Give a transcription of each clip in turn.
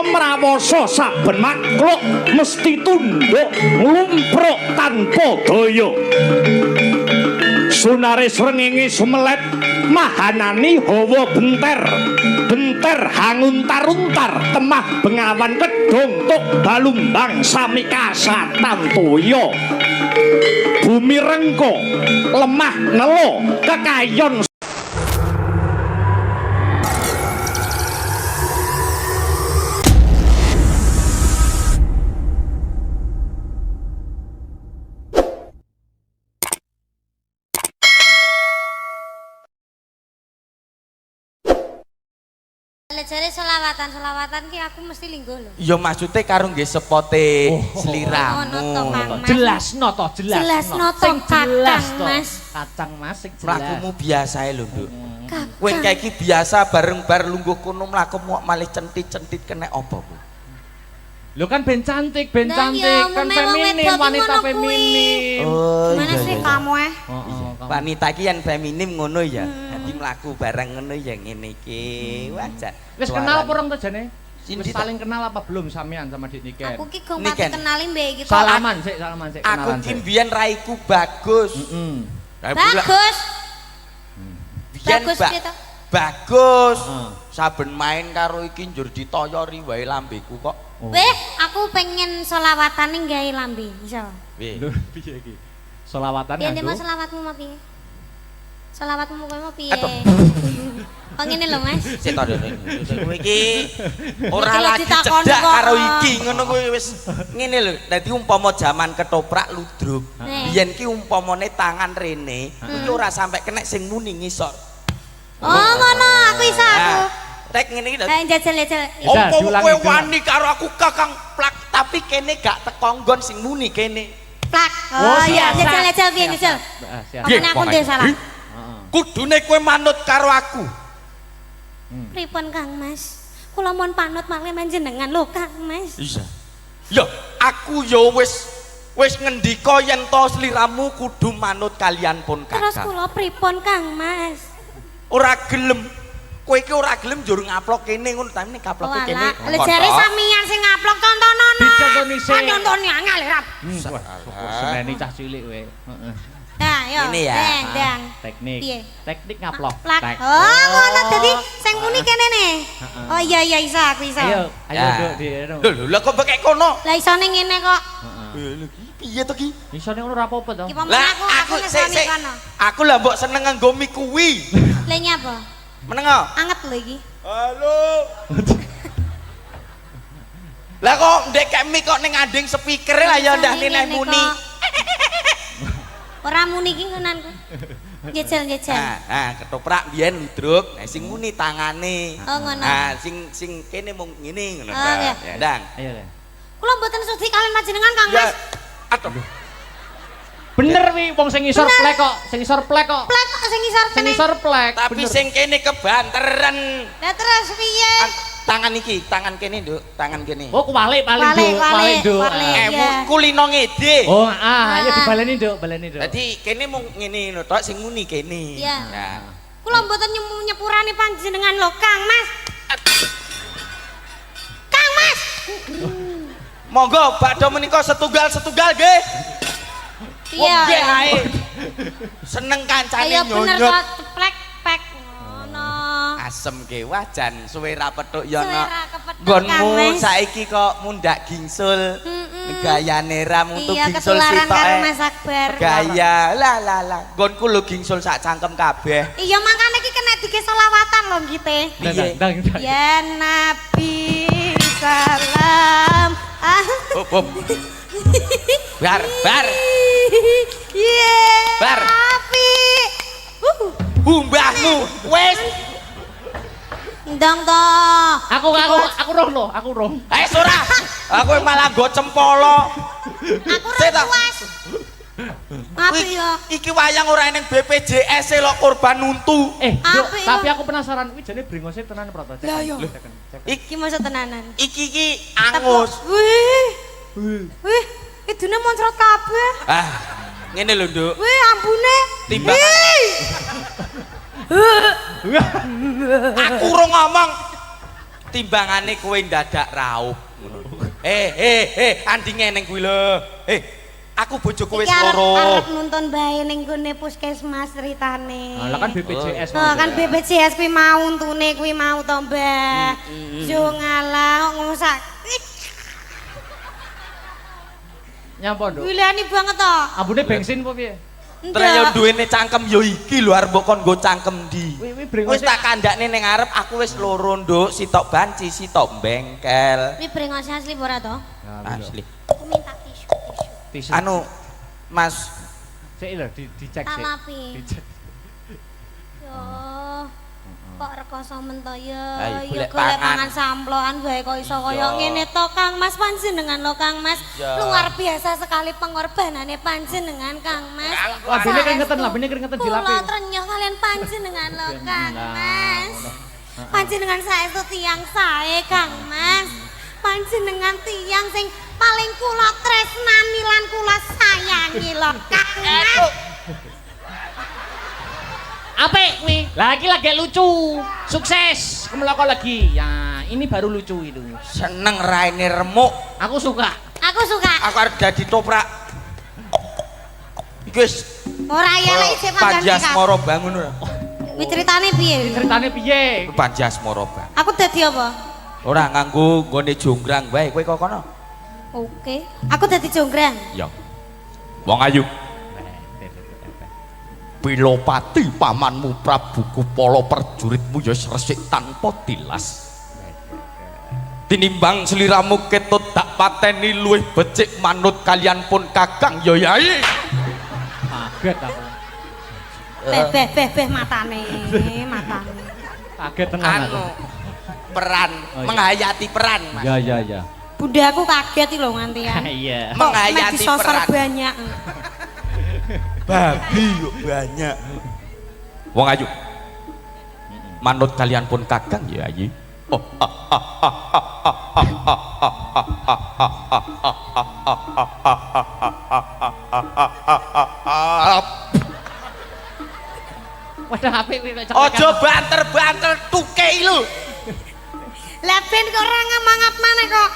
mrawasa saben makhluk mesti tunduk nglumpruk tanpa daya. Sunare srengenge sumelet mahanani hawa benter hanguntar-untar temah bengawan kedhong tuk balumbang samikasatan toya. Bumi rengko lemah nelo kekayon jare selawatan ki aku mesti linggo lho. Ya maksude karo nggih sepote sliramu. Jelasno to. Sing jelas to. Kacang Mas sing jelas. Mlakumu biasa lho, Nduk. Kowe iki biasa bareng-bar lungguh kono mlaku malih centit-centit kena apa kowe? Lho kan ben cantik kan feminim, wanita feminim. Oh, gimana sih kamu Wanita iki yen feminim ngono ya. Dadi mlaku bareng ngono ya ngene iki. Wajar. Wis kenal apa urung to jane? Wis saling kenal apa belum sampean sama Dik Niken? Aku ki gong pati kenali mbek iki kok. Salaman sik Aku ki mbiyen raiku bagus. Bagus. Biyen bagus. Saben main karo iki njur ditoyori wae lambeku kok. Weh, aku pengen selawatan ning gawe lambe, iso. Lho piye iki? Selawatan ya ndek selawatmu mau piye? Selawatmu kowe mau piye? Kok ngene lho, Mas. Sik to kowe iki ora lagi cedak karo iki ngono kuwi wis ngene lho. Dadi umpama jaman ketoprak ludruk. Biyen ki umpamane tangan rene iki ora sampe kena sing muni ngisor. Oh, ngono aku iso aku. Tek ngene iki lho. Ha jajal. Opo kowe wani karo aku Kakang plak tapi kene gak teko nggon sing muni kene. Plak. Oh iya, jajal piye jajal. Pokoknya aku ndek salah. Kudune kowe manut karo aku. Pripun Kang Mas? Kula mohon panut malih panjenengan lho Kang Mas. Iya. Ya, aku ya wis ngendika yen to sliramu kudu manut kalian pun Kakang. Terus kula pripun Kang Mas? Ora gelem. Kowe iki ora gelem njur ngaplok kene ngono ta nek kaploke kene. Lha jare sampeyan sing ngaplok tontonono. Dicontoni sik. Tontoни angel rap. Seneni cah cilik kowe. Heeh. Nah, yo. Ini ya. Dang. Teknik. Piye? Teknik ngaplok. Oh, ngono dadi sing muni kene ne. Oh iya iso aku iso. Ayo Nduk di. Lho lha kok bekek kono. Lah isone ngene kok. Lho piye to ki? Isone ngono ora apa-apa to. Lah aku sik. Aku lah mbok seneng nganggo mie kuwi. Lah nyapa? Menengo. Anget lho iki. Halo. Lah kok ndek mie kok ning anding speaker lah ya ndak nek muni. Ora muni iki ngunanku. Jejel. Nah, ketoprak biyen ludruk, nah sing muni tangane. Oh ngono. Nah, sing kene mung ngene ngono ta. Ya, Dang. Ayo le. Kula mboten sudi kalian panjenengan Kang Mas. Aduh. Bener wi wong sing isor plek kok, sing isor plek kok. Plek kok sing isor kene. Sing isor plek. Tapi sing kene kebanteren. Lah terus piye? Tangan iki, tangan kene, Nduk, tangan kene. Oh, kuwalik paling Nduk. Kulino ngede. Oh, ayo dibaleni Nduk, Nduk. Dadi kene mung ngene lho tok sing muni kene. Iya. Nah. Kula mboten nyepurani panjenengan lho, Kang Mas. Kang Mas. Monggo bakdo menika setunggal nggih. Iya. Nggih ae. Seneng kancane nyonyot. Ayo bener kok plek pek ngono. Asem ke wajan suwe ra petuk ya ana. Nggonmu saiki kok mundak gingsul. Gayane ra mutu gingsul sitoke. Gaya lah. Nggonku lho gingsul sak cangkem kabeh. Iya makane iki kena dige selawatan lho ngite. Ya Nabi salam. Bar. Iya. Bar. Api. Mbahmu wis ndang to. Aku roh. Ora. Aku malah nggo cempolo. Aku ora puas. Api yo. Iki wayang ora ning BPJS lho korban nuntu. Tapi aku penasaran kuwi jane brengose tenan proto. Lah yo. Iki maksud tenanan. Iki angus. Wih, idune moncrot kabeh. Ngene lho, Nduk. Wih, ambune. Aku ora ngomong. timbangane kowe ndadak raup ngono. Andi ngeneng kuwi lho. Aku bojoku wis loro. Arep nuntun bae ning gone puskesmas ceritane. Lah kan BPJS. Kan BPJS kuwi mau untune kuwi mau to, Mbah. Yo ngalah ngosak. Nyapa, Nduk? Wilani banget to. Ambune bensin apa piye? Terus duwene cangkem yo iki lho arep mbok kon nggo cangkem ndi. Wis tak kandakne ning arep aku wis loro, Nduk, sitok banci, sitok bengkel. Ini brengos asli ora to? Asli. Aku minta tisu. Anu, Mas. Sik lho dicek sik. Dicek. Yo. Kok rekoso men to ya? Ayo, Ya golek golek pangan. pangan samploan wae kok iso kaya ngene to, Kang Mas. Panjenengan lho, Kang Mas. Luar biasa sekali pengorbanane panjenengan, Kang Mas. Labine keringetan dilapi. Kula trenyuh kalian panjenengan lho, Kang Mas. Panjenengan saestu tiyang sae, Kang Mas. Panjenengan tiyang sing paling kula tresnani lan kula sayangi lho, Kang Mas. Apik kuwi. Lagi lucu. Sukses. Kemeloko lagi. Ya, ini baru lucu itu. Seneng raine remuk. Aku suka. Aku suka. Aku arep dadi toprak. Iki wis Ora ya lek isih Panjas Moro bangun ora. Kuwi ceritane piye? Ceritane piye? Panjas Moro bangun. Aku dadi apa? Ora nganggo nggone jonggrang wae kowe kok kono. Oke. Aku dadi jonggrang. Ya. Wong ayu. Pilopati pamanmu Prabu Kupala perjuritmu ya resik tanpa tilas. Tinimbang sliramu ketut tak pateni luwih becik manut kalian pun Kakang ya Yai. Kaget aku. Beh matane. Kaget tenan aku. Peran, menghayati peran, Mas. Ya. Bunda aku kaget lho nganti ya. Iya. Menghayati peran. Banyak. Babi kok banyak. Wong ayu. Manut kalian pun Kakang ya Yai. Wadah apik kuwi kok. Aja banter-banter tukei lho. Lah ben kok ora ngamangap maneh kok.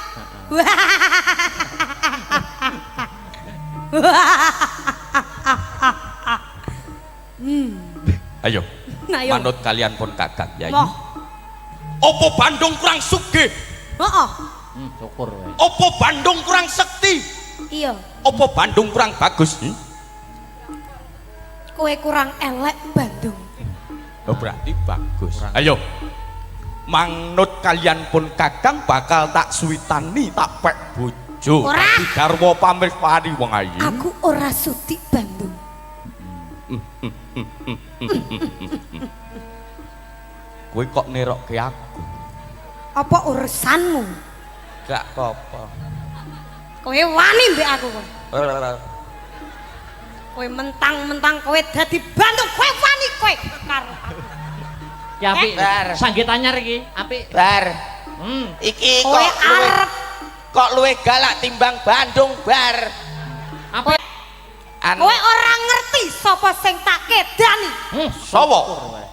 Ayo. Nah, ayo. Manut kalian pun Kakang Yai. Moh. Opo Bandung kurang sugih? Heeh. Syukur wae. Opo Bandung kurang sekti? Iya. Opo Bandung kurang bagus? Kowe kurang elek Bandung. Oh, berarti bagus. Ayo. Manut kalian pun Kakang bakal tak suwitani tak pek bojo. Ora. Tapi garwa pamripani wong ayu. Aku ora sudi Bandung. Kowe kok nerokke aku? Apa urusanmu? Gak apa-apa. Kowe wani mbek aku kok. Kowe mentang-mentang kowe dadi Bandung, kowe wani kowe karo aku. Ki apik. Bar. Sanggit anyar iki, apik. Bar. Iki Kowe arep kok luwih galak timbang Bandung, Bar. Apik. Anu kowe ora ngerti sapa sing tak kedani. sapa?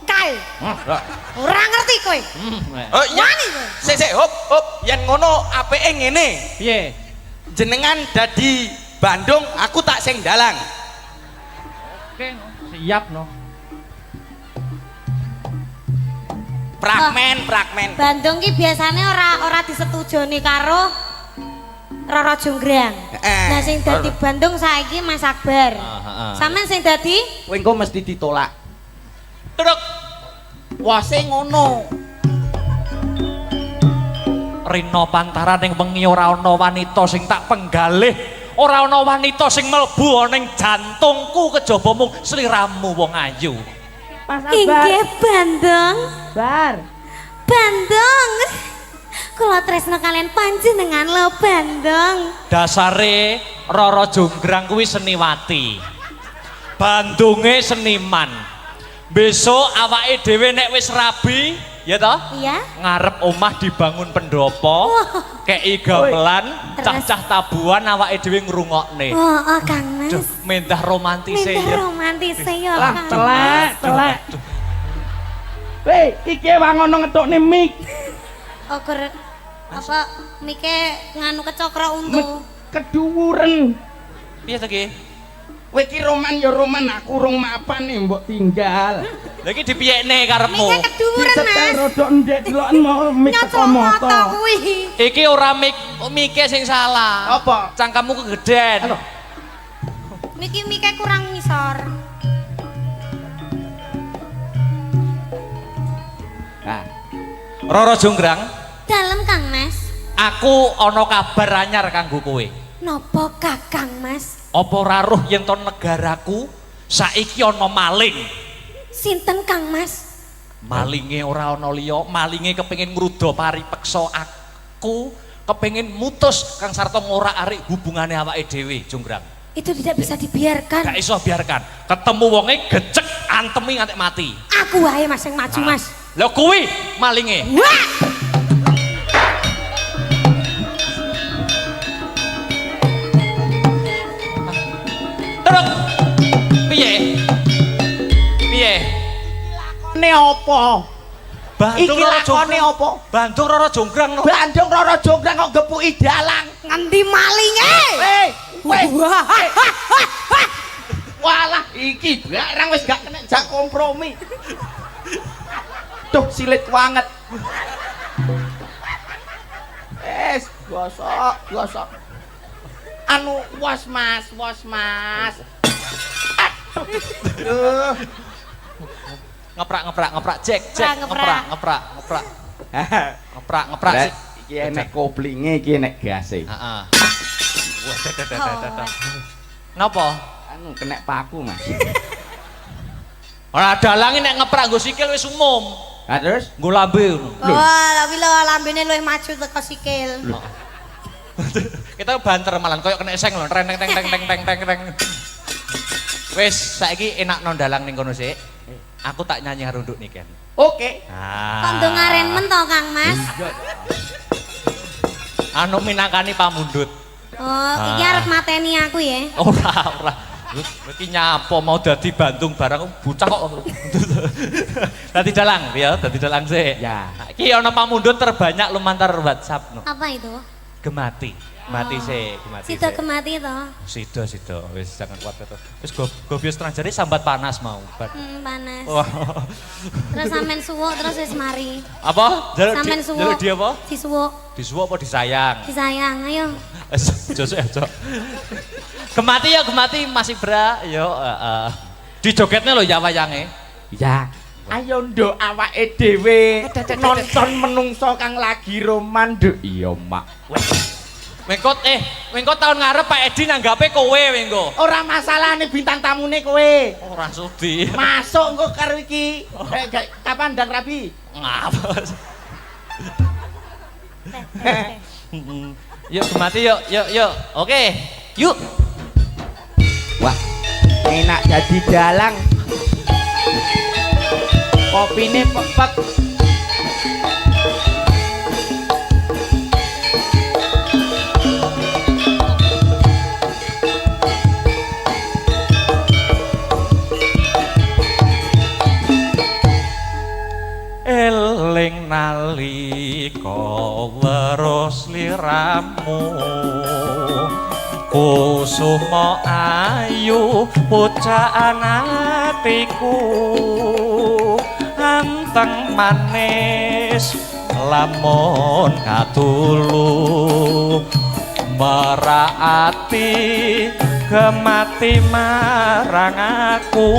Kae. Ora ngerti kowe. Oh iya. Wani kowe. Sik hop yen ngono apike ngene. Piye? Jenengan dadi Bandung, aku tak sing dalang. Oke, siap no. Fragmen. Bandung ki biasane ora disetujoni karo Roro Jonggrang. Nah sing dadi Bandung saiki Mas Akbar. Sampeyan sing dadi Kowe engko mesti ditolak. Truk. Wase ngono. Rina pantaran ning wengi ora ana wanita sing tak penggalih, ora ana wanita sing mlebu ning jantungku kejaba mung sliramu wong ayu. inggih Bandung. Bandung. Kula tresna kalian panjenengan lho Bandung. Dasare Roro Jonggrang kuwi seniwati. Bandunge seniman. Besok awake dhewe nek wis rabi, ya toh? Iya. Ngarep omah dibangun pendopo, kei gamelan, cah-cah tabuhan awake dhewe ngrungokne. Oh, Kang Mas. Duh, mendah romantise Minta ya. romantise ya Lah, Kang. telek. Weh, iki wangono ngetokne mik. Oger apa mike nganu kecokro untu. Keduwuren. Piye to ki? Kowe iki roman ya roman, aku rong mapan mbok tinggal. Lah iki dipiyekne karepmu. Mike keduwuren Mas. Disetel rodok ndek deloken mau mik teko moto. kuwi. Iki ora mike sing salah. Apa? Cangkemmu kegeden. Halo. Niki mike kurang ngisor. Nah, Roro Jonggrang, Dalem Kang Mas. aku ana kabar anyar kanggo kowe. Napa Kakang Mas? Apa ora roh yen to negaraku saiki ana maling. Sinten Kang Mas? Malinge ora ana liya, malinge kepengin ngruda paripeksa aku, kepengin mutus Kang Sarta ngorak-arik hubungane awake dhewe, Jonggrang. Itu tidak bisa dibiarkan. Gak iso biarkan. Ketemu wonge gecek antemi nganti mati. Aku wae Mas yang maju Mas. Lha kuwi malinge. Wah! Terus piye? Piye? ne apa? Bandung Iki lakone apa? Bandung Roro Jonggrang no. Bandung Roro Jonggrang kok gepuki dalang. Ngendi malinge? Weh. Walah, iki barang wis gak kena jak kompromi. Duh, silit banget. Gosok. Anu, was mas. Aduh. Ngeprak cek ngeprak. Ngeprak sih. Iki enek koplinge, iki enek gase. Heeh. Napa? Anu kena paku, Mas. Ora dalang nek ngeprak nggo sikil wis umum. Lah terus Nggo lambe ngono. Oh, tapi lho lambene luwih maju teko sikil. Kita banter malan koyo kena seng lho, teng. Wis saiki enak no dalang ning kono sik. Aku tak nyanyi harunduk niken. oke. Kok ndongaren men to Kang Mas? Anu minangkani pamundhut. Oh, iki arep mateni aku ya. Ora. Iki nyapa mau dadi Bandung barang bocah kok. Dadi dalang ya, dadi dalang sik. Ya. Iki ana pamundhut terbanyak lumantar WhatsApp no. Apa itu? Gemati. Mati sik, gemati. Sida kemati to. Sida. Wis jangan kuat to. Wis gobios terang jare sambat panas mau. Panas. Wah. Terus sampean suwuk terus wis mari. Apa? Sampean suwuk. Jaluk dia apa? Disuwuk. Disuwuk apa disayang? Disayang, ayo. Josok. Gemati masih bra, yo dijogetnya lho ya wayange. Ya. Ayo nduk awake dhewe nonton menungso kang lagi roman nduk. Iya, Mak. Wengko tahun ngarep Pak Edi nanggape kowe wengko. Ora masalah nih bintang tamune kowe. Ora sudi. Masuk engko karo iki. Kapan ndang rabi? Ngapa? Yuk Gemati yuk. Oke. Yuk. Wah, enak jadi dalang. Kopine pepet. Eling nalika weruh sliramu kusuma ayu pucaan atiku anteng manis lamun katulu meraati gemati marang aku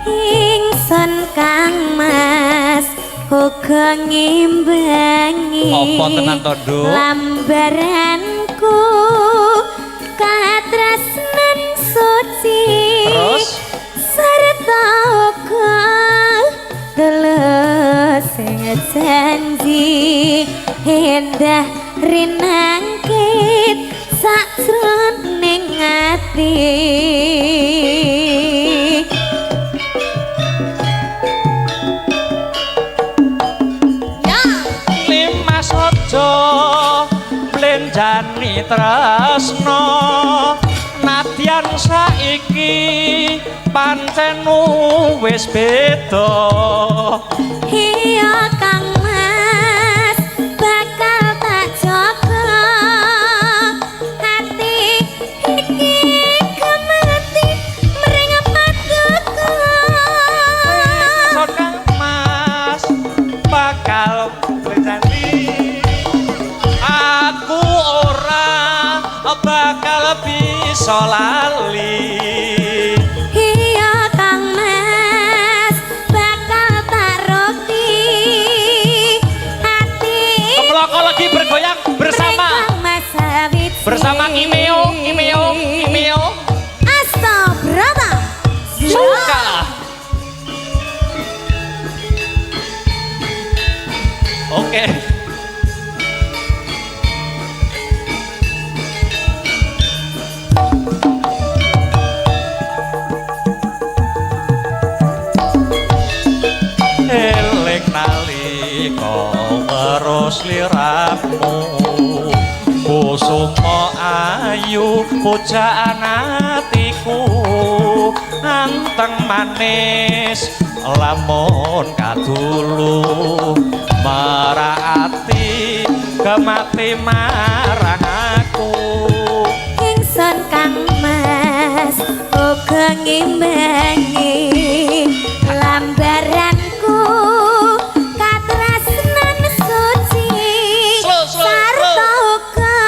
Ingsun Kang Mas uga ngimbangi apa tenan to Nduk lambaranku katresnan suci terus serta uga tulus sing janji endah rinangkit sajroning ati Blenjani tresno nadyan saiki pancen wis beda iya Kang Mas aku ora bakal bisa lali. Iya Kang Mas bakal tak roti hati Kemloko lagi bergoyang bersama Kang Mas Sawit bersama Imeo Asta Brata suka. Oke. Eling nalika weruh sliramu kusuma ayu pujaan atiku anteng manis lamun kadulu merati kemati marang aku. Ingsun Kang Mas uga ngimbangi lambaranku katresnan suci sarta uga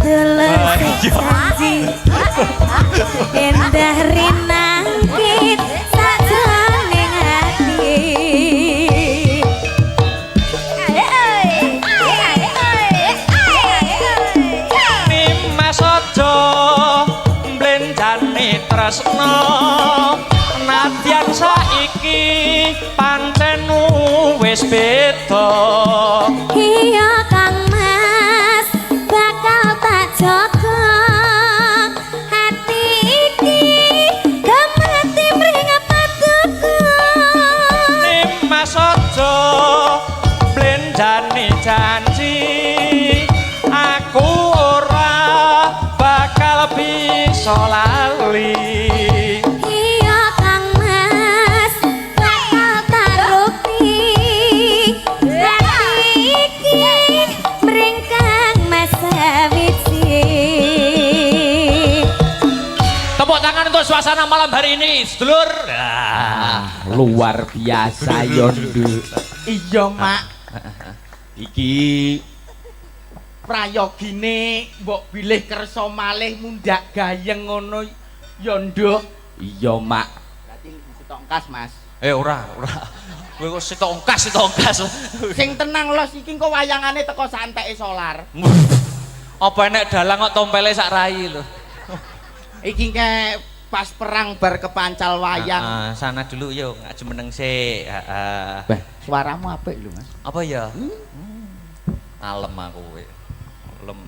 dulur janji endah rinangkit sajroning ati. Nimas aja mblenjani tresna nadyan saiki pancen wis beda. Iya Kang Mas bakal tak jaga hati iki gemati mring patuku. Nimas aja mblenjani janji aku ora bakal bisa lali. Iya Kang Mas bakal tak rukti hati iki mring Kang Mas Sawitsi. Tepuk tangan untuk suasana malam hari ini, sedulur. Luar biasa Yondo. Iya mak. Iki prayogine mbok bilih kersa malih mundak gayeng ngono Yondo. Iya mak. Berarti ditongkas Mas. Ora. Kowe kok sitok ongkas. Sing tenang los iki kok wayangane teko santeke solar. Apa enek dalang kok tompele sak rai lho. Iki ke pas perang bar kepancal wayang. Sana dulu yuk, ngaju meneng sik. Bah, suaramu apik lho Mas. Apa ya? Kalem aku kowe. Kalem.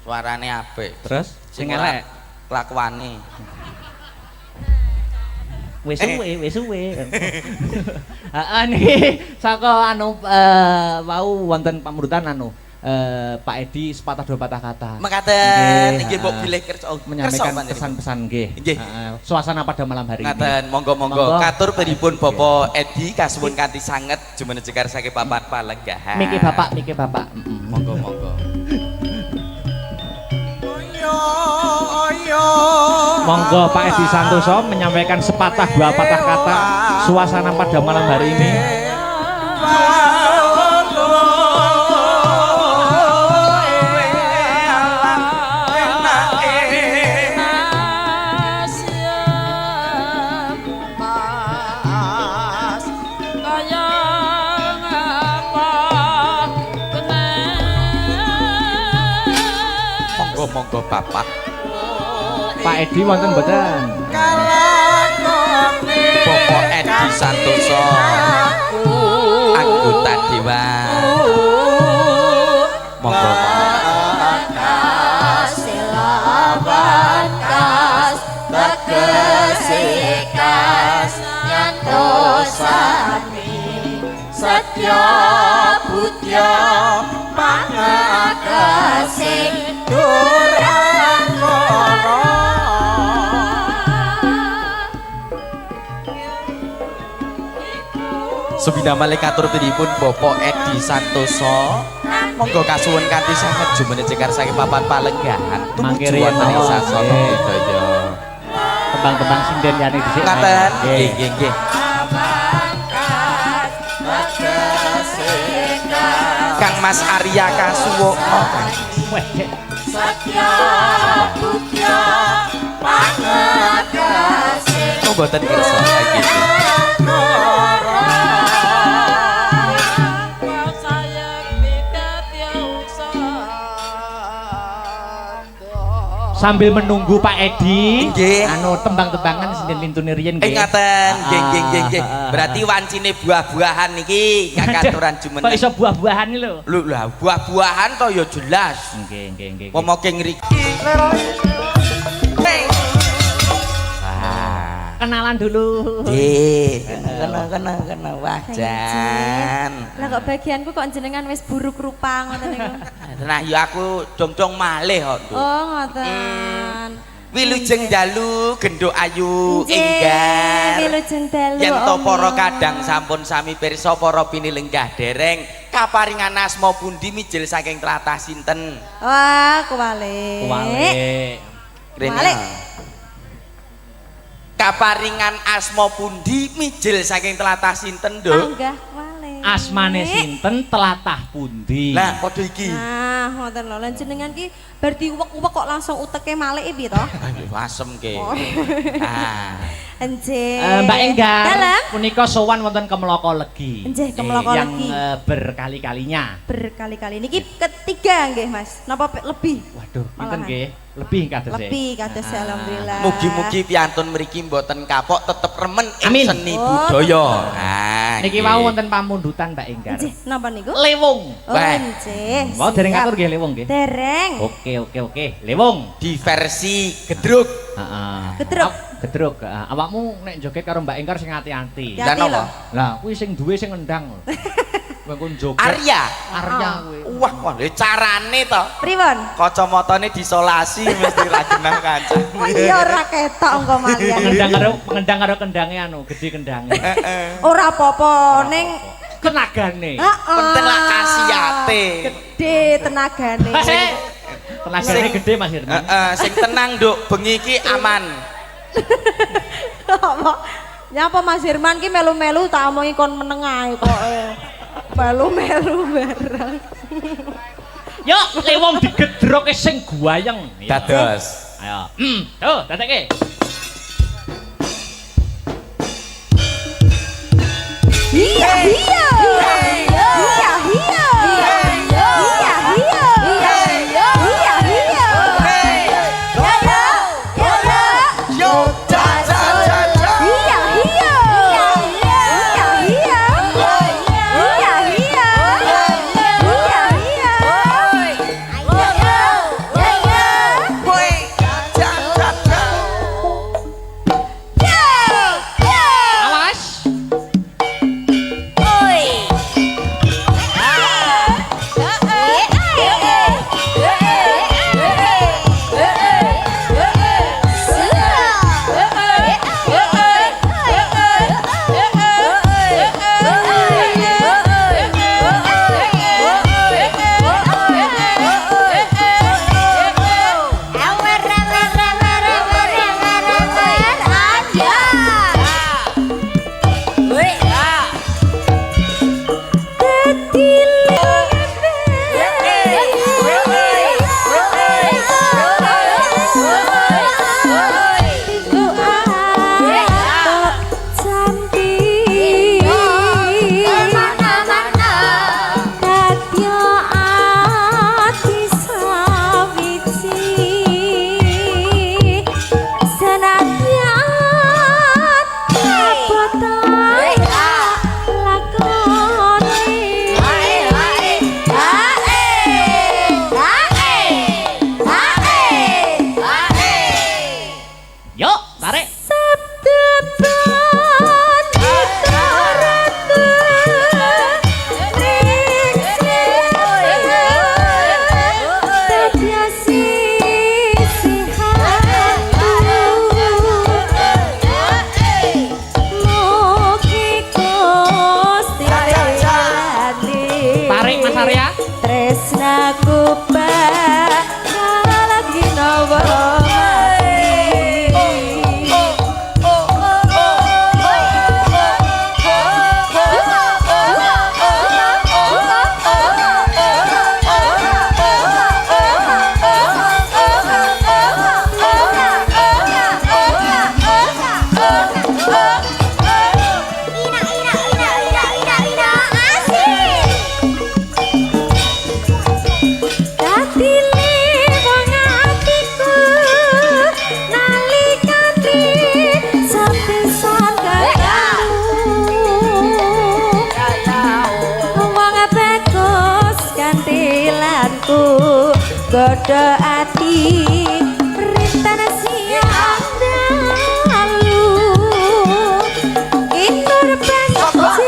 Suarane apik. Terus Sing elek kelakuane. Wis suwe. Heeh niki saka wau wonten pamurutan Pak Edi sepatah dua patah kata. Mekaten nggih mbok bilih kersa menyampaikan pesan-pesan nggih. Nggih. Suasana pada malam hari ini. Ngaten, monggo. Katur pripun Bapak Edi kasuwun kanthi sanget jumeneng jekar saking papan palenggahan. Miki Bapak. Monggo. Monggo Pak Edi Santoso menyampaikan sepatah dua patah kata suasana pada malam hari ini. Monggo Bapak. Pak Edi wonten mboten? Bapak Edi Santoso anggota dewan. Monggo. Silabakas tegesikas nyantosami setya budya pangakasing durakara. Subida malih katur pripun Bapak Edi Santoso. Monggo kasuwun kanthi sanget jumeneng cekar saking papan palenggahan. Mangke Tumuju wonten ing sasana budaya. Tembang-tembang sinden yani dhisik. Ngaten. Nggih. Nggih. Mas Arya Kasuwo. Satya Bukya Pangedrase Oh mboten kersa iki. Sambil menunggu Pak Edi, Nggih. anu tembang-tembangan sing lintune riyen nggih. Ngaten, nggih. Berarti wancine buah-buahan niki kakaturan jumeneng. Kok iso buah-buahan iki lho? Lho lah, buah-buahan to ya jelas. Nggih. Pomoke ngriki. Kenalan dulu. Nggih, kena wajan. Lah kok bagianku kok jenengan wis buruk rupa ngoten niku. Nah, ya aku dong-dong malih kok. Oh, ngoten. Wilujeng dalu genduk ayu enggar. Wilujeng dalu. Yen to para kadang sampun sami pirsa para pinilenggah dereng kaparingan asma pundi mijil saking tlatah sinten? Wah, kuwalik. Kuwalik. Kaparingan asma pundi mijil saking tlatah sinten, Nduk? Panggah kuwalik. Asmane sinten tlatah pundi? Lah padha iki. Nah, ngoten lho. Lan jenengan ki bar diuwek-uwek kok langsung uteke malike piye to? Asem ke. Oh. Ah. Enjih. Mbak Enggar, Dalem? punika sowan wonten Kemloko Legi. Nggih, Kemloko yang Legi. Berkali-kalinya. Berkali-kali niki ketiga nggih, Mas. Napa lebih? Waduh, pinten Malahan. nggih? Lebih kados e. Lebih kados alhamdulillah. Mugi-mugi piantun mriki mboten kapok tetep remen ing Amin. seni Oh, budaya. Nah, Niki wau wonten pamundutan Mbak Enggar. Nggih, napa niku? Lewung. Oh, Wah. nggih. Mau dereng siap. atur nggih lewung nggih. Dereng. Oke. Lewung. di versi gedruk. Heeh. Gedruk. Gedruk. Awakmu nek joget karo Mbak Enggar sing ati-ati. Ya. Dan Hati lho. apa? Lah, kuwi sing duwe sing ngendang lho. Kowe kon joget. Arya. Arya kuwi. Wah, lho carane to. Pripun? Kacamatane disolasi mesti ra genah kanca. Oh iya ora ketok engko malian. Ngendang karo kendange anu, gede kendange. Ora apa-apa ning Tenagane. Penting lah kasihate. Gede tenagane. Tenagane gede Mas Hirman. Sing tenang, Nduk, bengi iki aman. Apa? Nyapa Mas Hirman ki melu-melu tak omongi kon meneng ae kok. Melu-melu bareng. Yo, lewong digedroke sing guayeng. Dados. Ayo. Tuh, dadekke. Iya, iya. Iya, iya. Iya, iya. Iya, iya. Iya, iya. Yo, ja. Iya, iya. Iya, iya. Iya, iya. Iya, iya. Boy, ja. Awas. kantilanku godho ati rintan siang dalu inur banci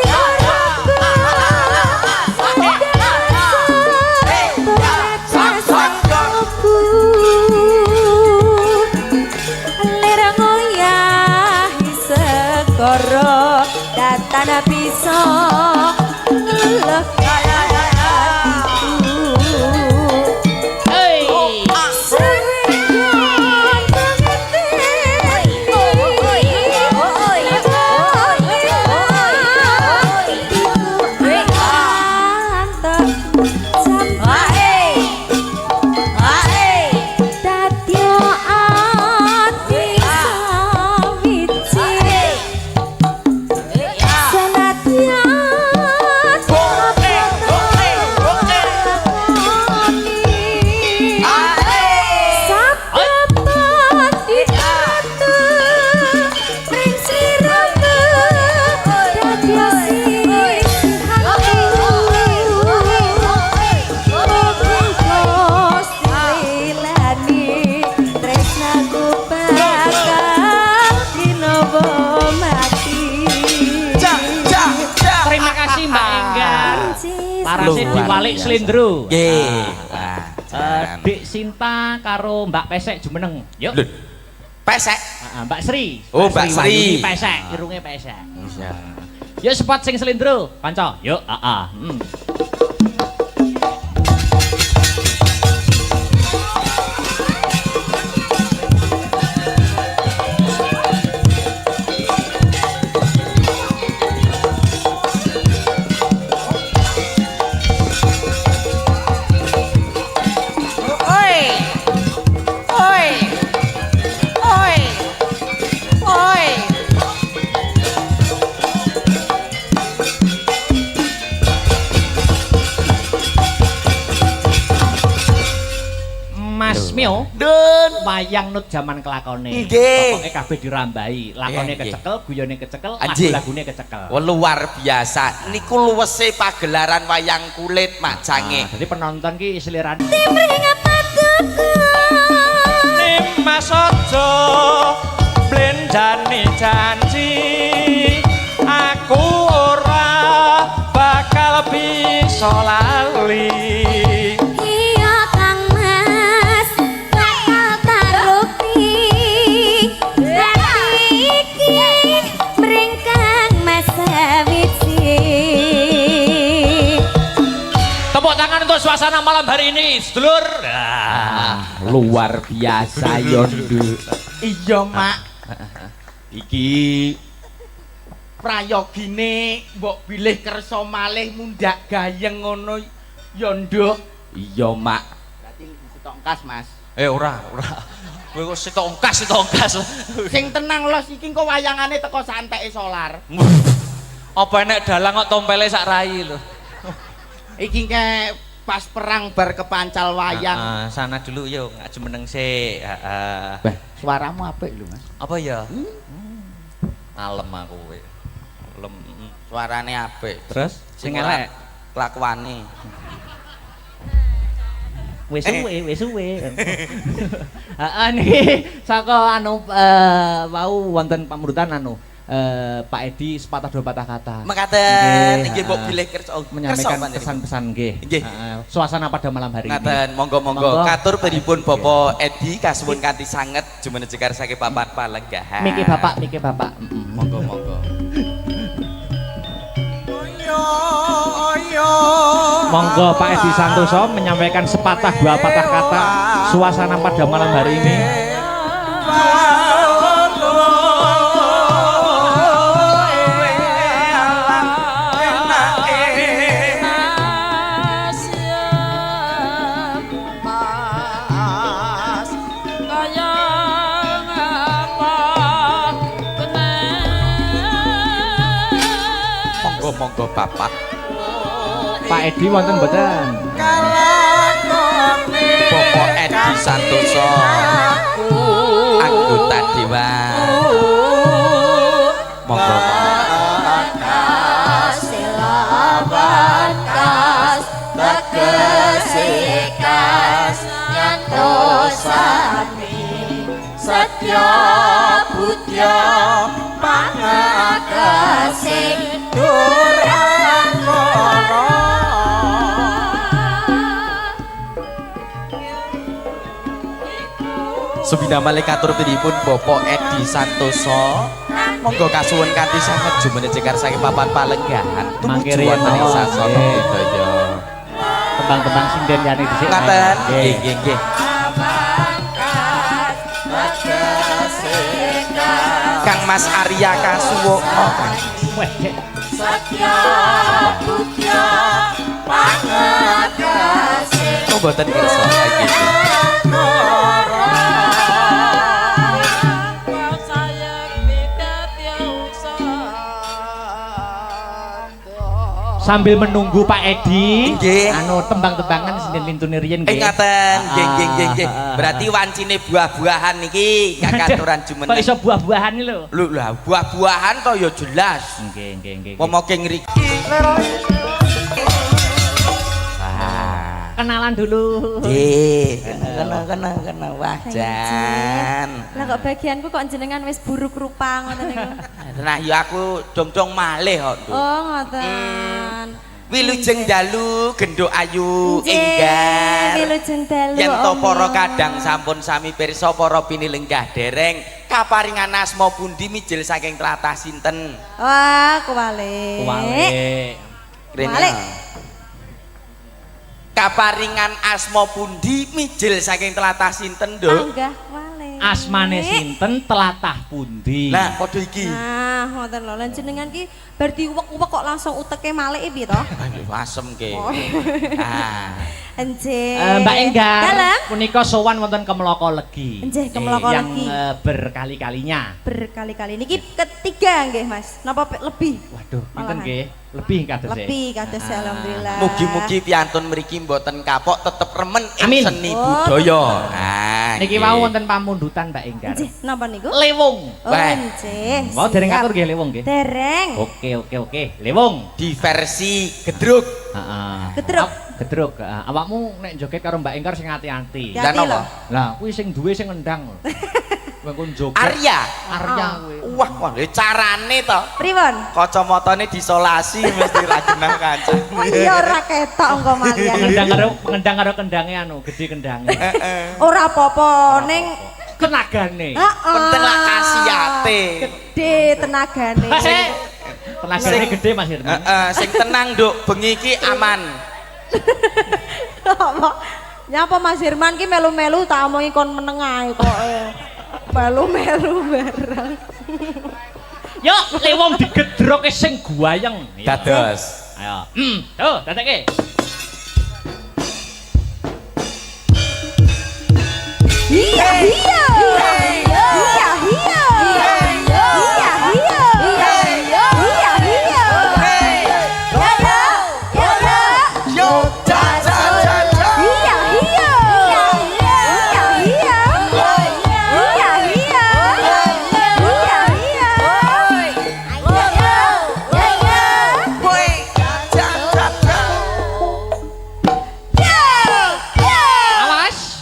Koro datana bisa ngeleh Parasé diwalik slendro. Nggih. Dik Sinta karo Mbak Pesek jumeneng. Yuk. Pesek. Mbak Sri. Oh, Mbak Sri. Pesek, irunge pesek. Iya. Yuk sepot sing slendro, kanca. Yuk, Mas Mio, Dun. wayang nut jaman kelakone. Nggih. Pokoke kabeh dirambahi, lakone Nggih. kecekel, guyone kecekel, Anjing. lagune kecekel. Wah, luar biasa. Niku luwese pagelaran wayang kulit Mak Jange. Jadi penonton ki seliran. Nimas aja blenjani janji aku ora bakal bisa lali. Iya Kang Mas bakal taruki dadi iki mringkang Mas Sawiji. Tepuk tangan untuk suasana malam hari ini, sedulur. Luar biasa Yondo. Iya Mak. Iki prayogine mbok bilih kersa malih mundak gayeng ngono Yondo. Iya Mak. Berarti ditongkas Mas. Ora. Kowe kok sitok ongkas. Sing tenang los iki kok wayangane teko santeke solar. Apa enek dalang kok tompele sak rai lho. Iki ke pas perang bar kepancal wayang. Sana dulu yuk, nggak jumeneng sih. Bah, suaramu apik lho Mas. Apa ya? Alem aku kowe. Alem. Suarane apik. Terus sing Ora elek kelakuane. wis suwe. Heeh niki saka wau wonten pamurutan Pak Edi sepatah dua patah kata. Mekaten nggih mbok bilih kersa menyampaikan pesan-pesan nggih. Nggih. Suasana pada malam hari ini. Ngaten, monggo. Katur pripun Bapak Edi kasuwun kanthi sanget jumeneng saking papan palenggahan. Miki Bapak. Monggo. Monggo Pak Edi Santoso menyampaikan sepatah dua patah kata suasana pada malam hari ini. Monggo Bapak. Pak Edi wonten mboten? Bapak Edi Santoso anggota Dewan. Monggo. Silaban kas kesekas nyantosane setya budya pangagasing duranara. Subina malikatur pinipun Bapak Edi Santoso. Monggo kasuwun kanthi sanget jumene cekar saking papan palenggahan. Mangke Tumuju wonten ing riyana. sasana budaya. Tembang-tembang sinden yani dhisik. Ngaten. Nggih nggih nggih. Kang Mas Arya Kasuwo. Weh, Cek. Satya budya pangagasing Oh mboten kersa iki. Sambil menunggu Pak Edi, Nggih. anu tembang-tembangan sinden lintune riyen nggih. Ngaten, nggih nggih nggih nggih. Berarti wancine buah-buahan niki kakaturan Kok jumeneng. iso buah-buahan iki lho. Lho lah, buah-buahan to ya jelas. Nggih nggih nggih. Momoke ngriki. Kenalan dulu. Nggih, kena wajan. Lah kok bagianku kok jenengan wis buruk rupa ngoten niku. Nah ya aku dong-dong malih kok. Nduk. Oh ngoten. Wilujeng dalu genduk ayu enggal. Wilujeng dalu. Yen to para kadang sampun sami pirsa para pinilenggah dereng kaparingan asma pundi mijil saking tlatah sinten? Wah, kuwale. Kuwale. Kuwale. Kaparingan asma pundi mijil saking tlatah sinten, Nduk? Panggah kuwale. Asmane sinten tlatah pundi? Nah, padha iki. Nah, ngoten lho. Lan jenengan ki bar diuwek-uwek kok langsung uteke malike piye to? Asem ke. Oh. Ah. Enjih. Mbak Enggar, Dalem. punika sowan wonten Kemloko Legi. Nggih, Kemloko yang Legi. berkali-kalinya. Berkali-kali niki ketiga nggih, Mas. Napa lebih? Waduh, pinten Malahan. nggih? Lebih kados Lebih kados alhamdulillah. Mugi-mugi piantun mriki mboten kapok tetep remen ing Amin. seni Oh. budaya. Nah, Niki wau wonten pamundutan Mbak Enggar. Nggih, napa niku? Lewung. Oh, Wah. nggih. Mau dereng siap. atur nggih lewung nggih. Dereng. Oke. Lewung. di versi gedruk. Heeh. Gedruk. Gedruk. Heeh. Awakmu nek joget karo Mbak Enggar sing ati-ati. Ya. Lah Hati napa? lho. Lah, kuwi sing duwe sing ngendang lho. Kowe joget. Arya. Arya kuwi. Wah, wah, carane to. Pripun? Kacamatane disolasi mesti ra genah kancane. Oh iya ora ketok engko malian. Pengendang karo kendange anu, gede kendange. Ora apa-apa ning Tenagane. heeh. Penting lah kasiate. Gede tenagane. Tenagane gede Mas Hirman. Sing tenang, Nduk, bengi iki aman. Apa? Nyapa Mas Hirman ki melu-melu tak omongi kon meneng ae kok. Melu-melu bareng. Yo, lewong digedroke sing guayeng. Dados. Ayo. Tuh, dadekke. Iya iya. Iya iya. Iya iya. Iya iya. Iya iya. Yo, ja. Iya iya. Iya iya. Iya iya. Woi, ja. Awas.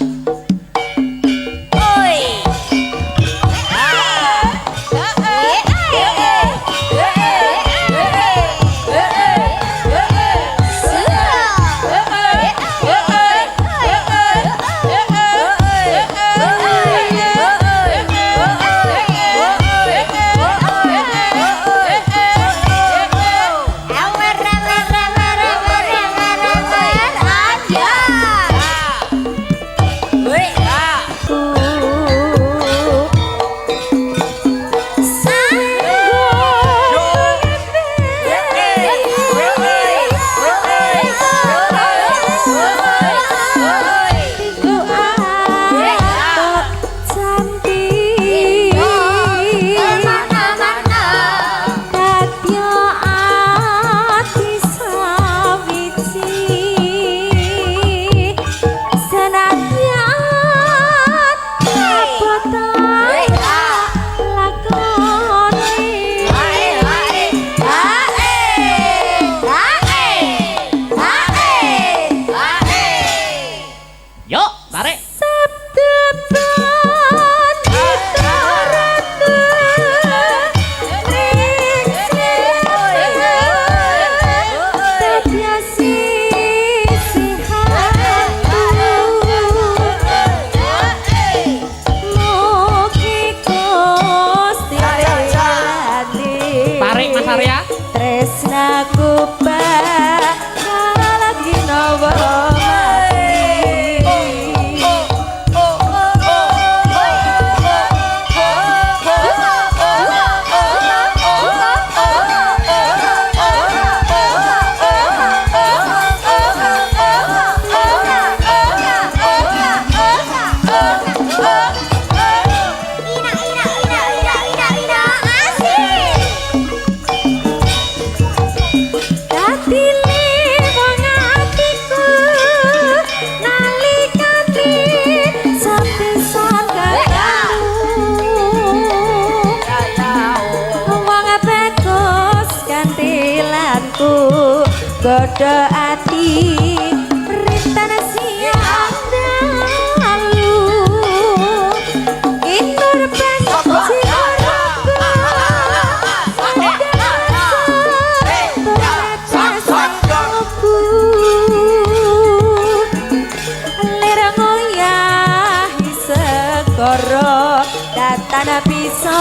bisa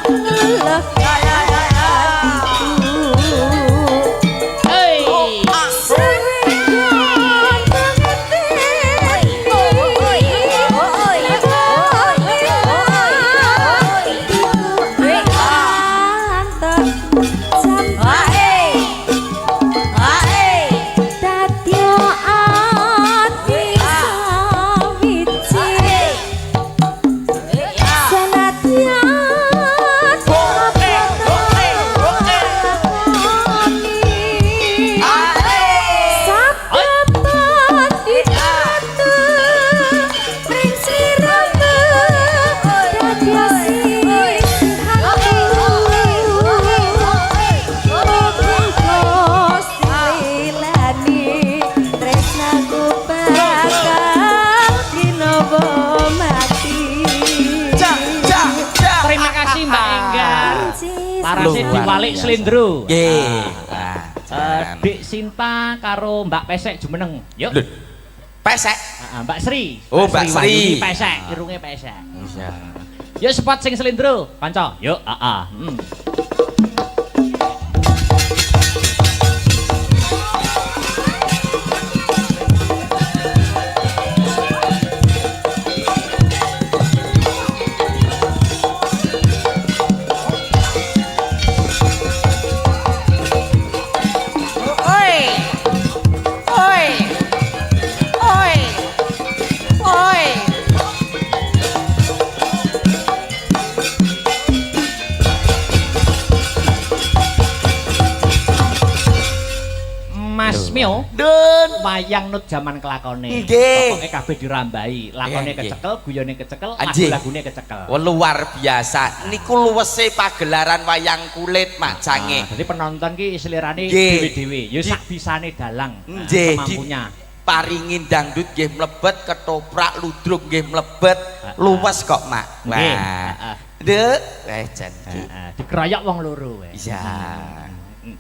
ngelek Parasé diwalik slendro. Nggih. Dik Sinta karo Mbak Pesek jumeneng. Yuk. Pesek. Mbak Sri. Oh, Mbak Sri. Wahyuni Pesek, irunge Pesek. Iya. Yuk spot sing slendro, kanca. Yuk, Mas Mio, wayang nut jaman kelakone. Pokoke kabeh dirambahi, lakone kecekel, guyone kecekel, lagu-lagune kecekel. Luar biasa. Niku luwese pagelaran wayang kulit majange. Jadi penonton ki selirane dhewe-dhewe, ya sak bisane dalang. Mampunya. Paringin dangdut nggih mlebet, ketoprak ludruk nggih mlebet. Luwes kok, Mak. Wah. Nduk, jan iki. Dikeroyok wong loro. Iya.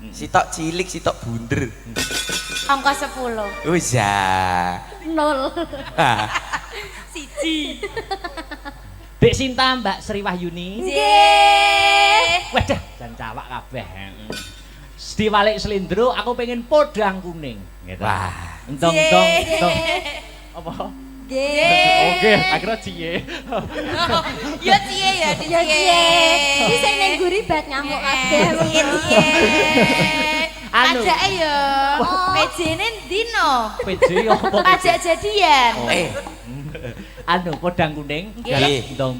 Sitok cilik, sitok bunder. Angka 10. Oh iya. 0. Siji. Dek Sinta Mbak Sri Wahyuni. Nggih. Wadah, jan cawak kabeh. Diwalik slendro, aku pengen podang kuning. Gitu. Wah. Entong. Apa? Nggih. Oke, akhirnya cie. Ya cie ya, cie. Iki sing ning guri bat nyamuk kabeh. Ajake ya. PJ-ne ndino. PJ opo? Pajak jadian. Anu podang kuning. Nggih. Dong.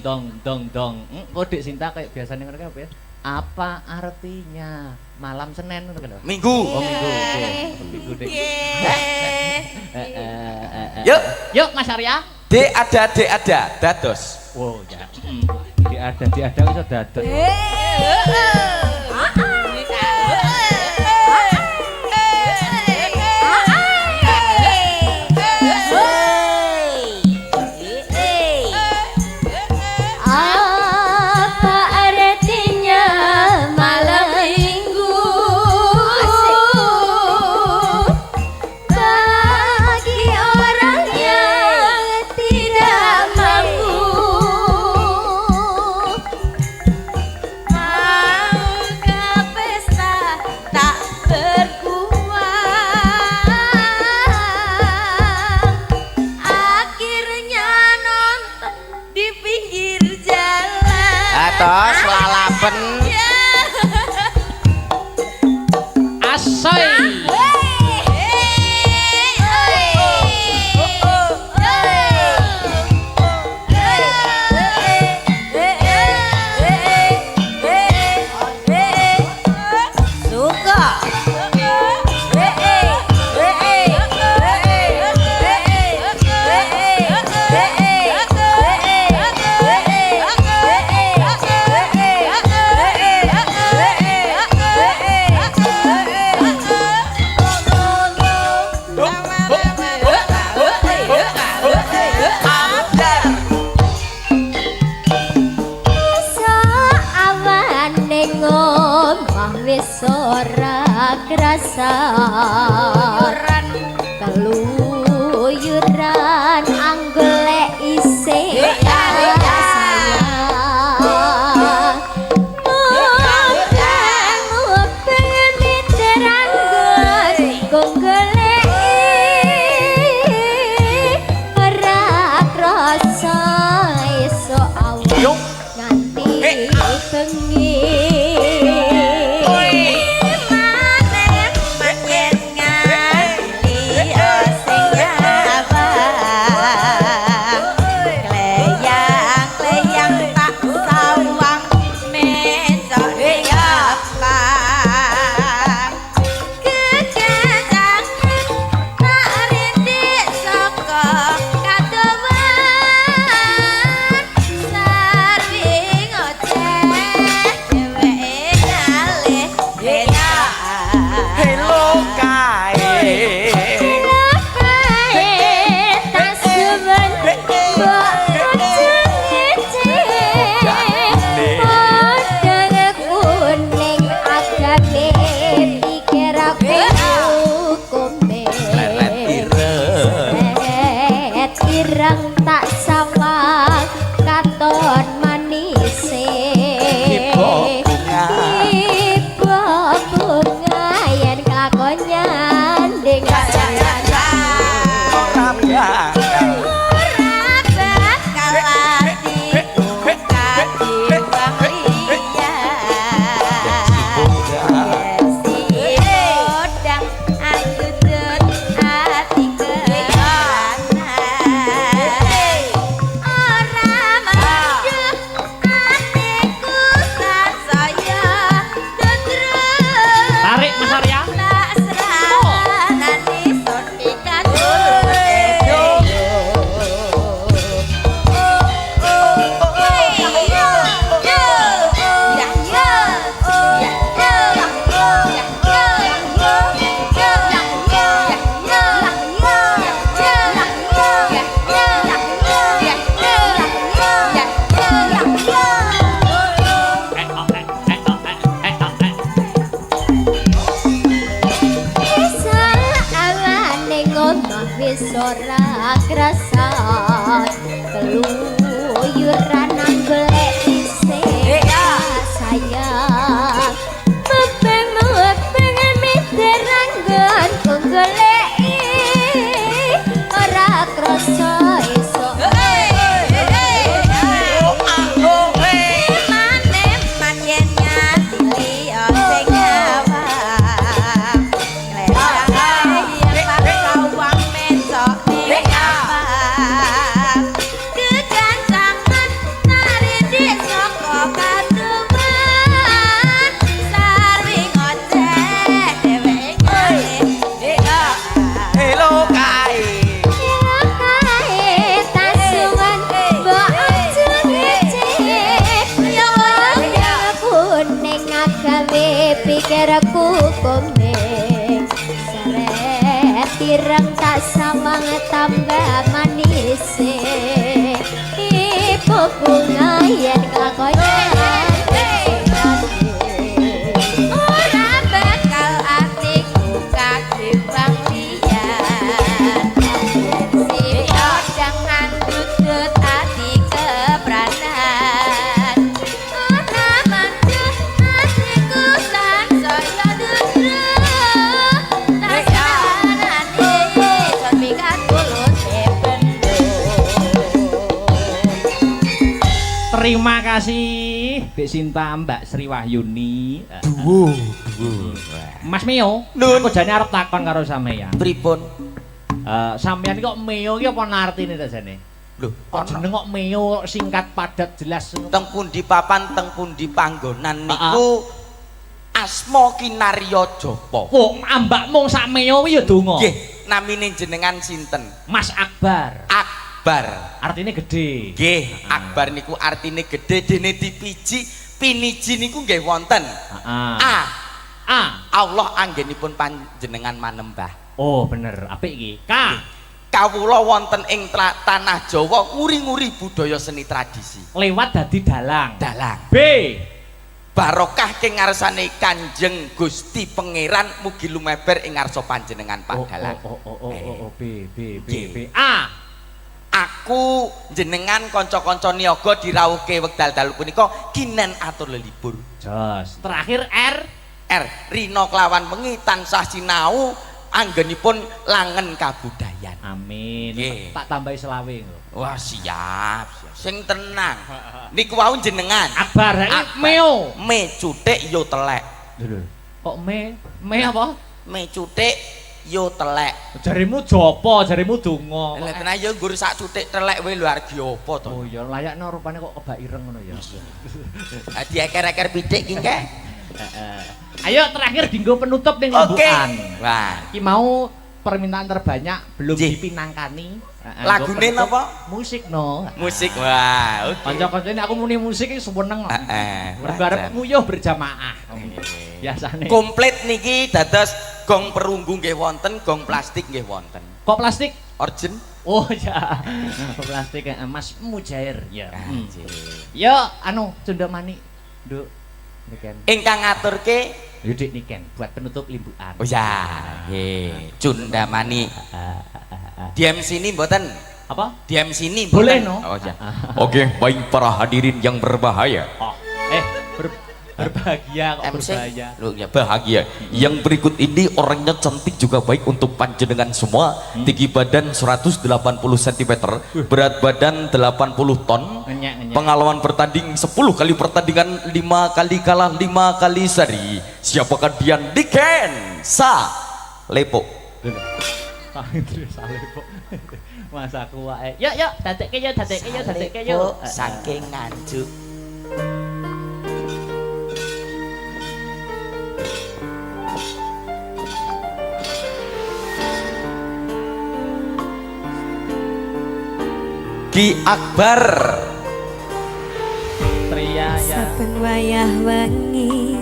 Kok Dek Sinta kayak biasanya ngono apa ya? Apa artinya malam Senin ngono lho? Minggu. Oh, Minggu. Minggu Dek. Yuk Mas Arya. Dek ada dados. Wow, ya. Dek ada iso dados. Tos lalapen. Asoy. Keluyuran anggolek isih sayang wis ora krasa keluyuran nang golek isih sayang mepeng miteranggon goleki ora krasa iso pikirku komeng seret tirang tak samang tambah manis ibu bunga yen kelakoyan ora bakal atiku kakimbang liyan si jangan dudut hati kebranan ora manjur hatiku saya duduk tasanane son mikat tulus Terima kasih Mbak Sinta, Mbak Sri Wahyuni. Mas Mio, aku jane arep takon karo sampeyan. Pripun? Sampeyan kok Mio ki apa artine ta jane? Lho, jeneng kok Mio singkat padat jelas. Teng pundi papan, teng pundi panggonan niku asma kinarya japa. Oh, ambak mung sak Mio kuwi ya donga. Nggih, namine jenengan sinten? Mas Akbar. Akbar. Artine gede. Nggih, Akbar niku artine gede dene dipiji, piniji niku nggih wonten. Allah anggenipun panjenengan manembah. Oh, bener. Apik iki. Kawula wonten ing tanah Jawa nguri-nguri budaya seni tradisi. Lewat dadi dalang. B. Barokah king ngarsane Kanjeng Gusti Pangeran mugi lumeber ing ngarsa panjenengan Pak Dalang. B. Aku jenengan kanca-kanca niaga dirawuhke wekdal dalu punika kinen atur lelibur. Jos. Terakhir R. Rina kelawan wengi tansah sinau anggenipun langen kabudayan. Amin. Yeah. Tak tambahi selawe. Wah, siap. Sing tenang. Niku wau jenengan. Akbar Meo. Me cutik yo telek. Lho. Kok me apa? Me cutik yo telek. Jarimu jopo, jarimu donga. Lah tenan yo nggur sak cutik telek wae lho arep apa to. Oh ya layakno rupane kok kebak ireng ngono ya. Adi eker-eker pitik ki nggih. Ayo terakhir dinggo penutup ning lembukan. Wah, iki mau permintaan terbanyak belum dipinangkani. Lagune napa? Musik no. Musik. Wah, oke. Kanca-kancane aku muni musik iki seneng. Berbarep nguyuh berjamaah. Biasane. Komplit niki dados gong perunggu nggih wonten, gong plastik nggih wonten. Kok plastik? Origin. Oh ya. Plastik Mas Mujair ya. Yo anu Cundamani. Nduk. Niken. Ingkang ngaturke Yudik Niken buat penutup limbukan. Oh ya, nggih. Cundamani. Diam sini mboten? Apa? Diam sini boleh no. Oh ya. Oke, baik para hadirin yang berbahaya. Berbahagia kok berbahaya. Loh, ya Bahagia. Yang berikut ini orangnya cantik juga baik untuk panjenengan semua. Tinggi badan 180 cm, berat badan 80 ton. Pengalaman bertanding 10 kali pertandingan, 5 kali kalah, 5 kali seri. Siapakah dia? Niken Salepo. Salepo. Masa aku wae. Yuk, dadekke yo. Saking nganjuk. Ki Akbar Tria ya. Saben wayah wengi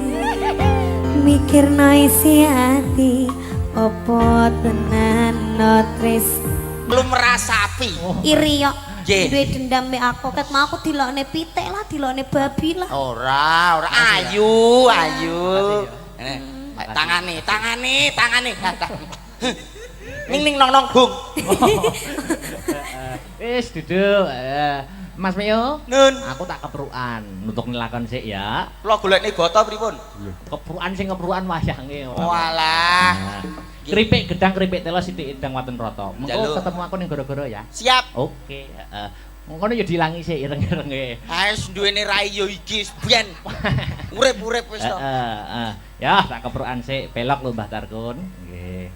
mikirno isi ati opo tenan tris belum merasapi iri yo nggih duwe dendam me aku ket mau aku dilokne pitik lah dilokne babi lah ora ayu tangane Ning nong nong bung. Wis duduk. Mas Mio, Nun, aku tak keperuan untuk ngelakon sik ya. kula golekne boto pripun? Keperuan sing keperuan wayange ora. Walah. Keripik gedang keripik telo sithik edang waten rata. Mengko Jaluk. ketemu aku ning gara-gara ya. Siap. Oke, heeh. Ngono ya dilangi sik ireng-irenge. Wis duwene rai yo iki biyen. Urip-urip wis to. Heeh. Ya, tak keperuan sik belok lho Mbah Tarkun. Nggih.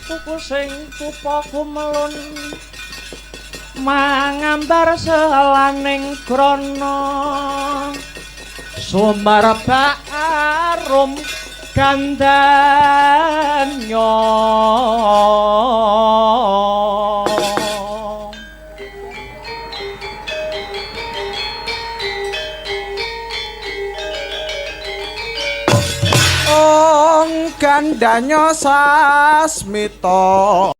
Tuku sing tupa kumelun mangambar selaning krana sumber barum gandanya Gandanya sasmita